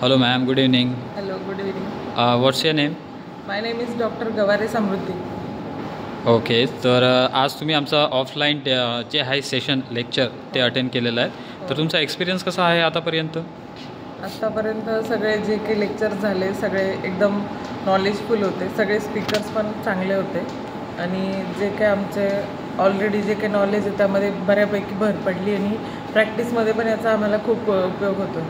Hello ma'am, good evening. Hello, good evening. What's your name? My name is Dr. Gaware Samruddhi. Okay तर आज तुम्ही आमचा offline जे आहे सेशन लेक्चर ते अटेंड केलेलं आहे. तर तुमचा एक्सपिरियन्स कसा आहे आतापर्यंत? आत्तापर्यंत सगळे जे काही लेक्चर झाले सगळे एकदम नॉलेजफुल होते. सगळे स्पीकर्स पण चांगले होते आणि जे काही आमचे ऑलरेडी जे काही नॉलेज आहे त्यामध्ये बऱ्यापैकी भर पडली आणि प्रॅक्टिसमध्ये पण याचा आम्हाला खूप उपयोग होतो.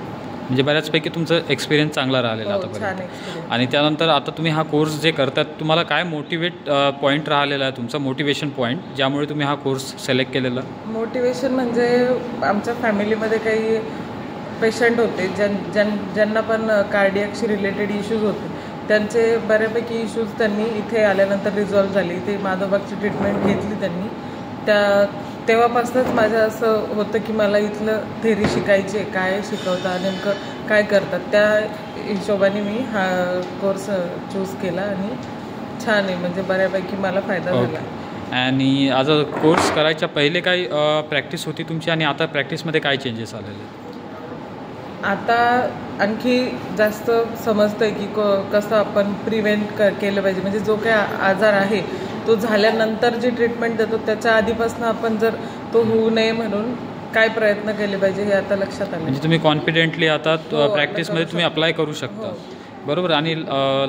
म्हणजे बऱ्याचपैकी तुमचं एक्सपिरियन्स चांगला राहिलेला छान आतापर्यंत. एक्सपिरियन्स. आणि त्यानंतर आता तुम्ही हा कोर्स जे करतात तुम्हाला काय मोटिवेट पॉईंट राहिलेला आहे तुमचा मोटिवेशन पॉईंट ज्यामुळे तुम्ही हा कोर्स सिलेक्ट केलेला? मोटिवेशन म्हणजे आमच्या फॅमिलीमध्ये काही पेशंट होते ज्यांना पण कार्डियकशी रिलेटेड इश्यूज होते. त्यांचे बऱ्यापैकी इश्यूज त्यांनी इथे आल्यानंतर रिझॉल्व्ह झाली. ते माधवबागची ट्रीटमेंट घेतली त्यांनी. तेव्हापासूनच माझं असं होतं की मला इथलं थेरी शिकायची आहे. काय शिकवतात नेमकं काय करतात त्या हिशोबाने मी हा कोर्स चूज केला आणि छान आहे म्हणजे बऱ्यापैकी मला फायदा झाला. आणि आज कोर्स करायच्या पहिले काही प्रॅक्टिस होती तुमची आणि आता प्रॅक्टिसमध्ये काय चेंजेस आलेले? आता आणखी जास्त समजतं की कसं आपण प्रिव्हेंट केलं पाहिजे. म्हणजे जो काही आजार आहे तो झाल्यानंतर जी ट्रीटमेंट देतो त्याच्या आधीपासून आपण जर तो होऊ नये म्हणून काय प्रयत्न केले पाहिजे हे आता लक्षात आलं. म्हणजे तुम्ही कॉन्फिडेंटली आता प्रॅक्टिसमध्ये करू तुम्ही अप्लाय करू शकता. बरोबर. आणि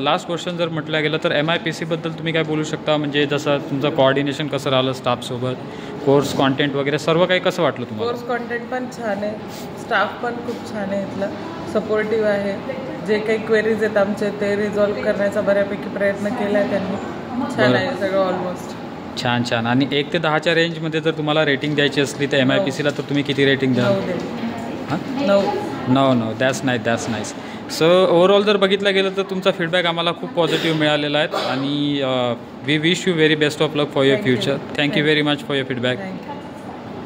लास्ट क्वेश्चन जर म्हटलं गेलं तर MIPCबद्दल तुम्ही काय बोलू शकता? म्हणजे जसं तुमचं कोऑर्डिनेशन कसं राहिलं स्टाफसोबत, कोर्स कॉन्टेंट वगैरे सर्व काही कसं वाटलं तुम्हाला? कोर्स कॉन्टेंट पण छान आहे. स्टाफ पण खूप छान आहे. इथला सपोर्टिव्ह आहे. जे काही क्वेरीज आहेत आमचे ते रिझॉल्व्ह करण्याचा बऱ्यापैकी प्रयत्न केला आहे त्यांनी. छान आहे सगळं ऑलमोस्ट. छान छान. आणि 1 ते 10च्या रेंजमध्ये जर तुम्हाला रेटिंग द्यायची असली तर MIPCला तर तुम्ही किती रेटिंग द्याल? 9 दे. हां 9. 9. That's nice. सो ओव्हरऑल जर बघितलं गेलं तर तुमचा फीडबॅक आम्हाला खूप पॉझिटिव्ह मिळालेला आहे आणि we wish you very best of luck for your future. Thank you very much for your feedback. Thank you.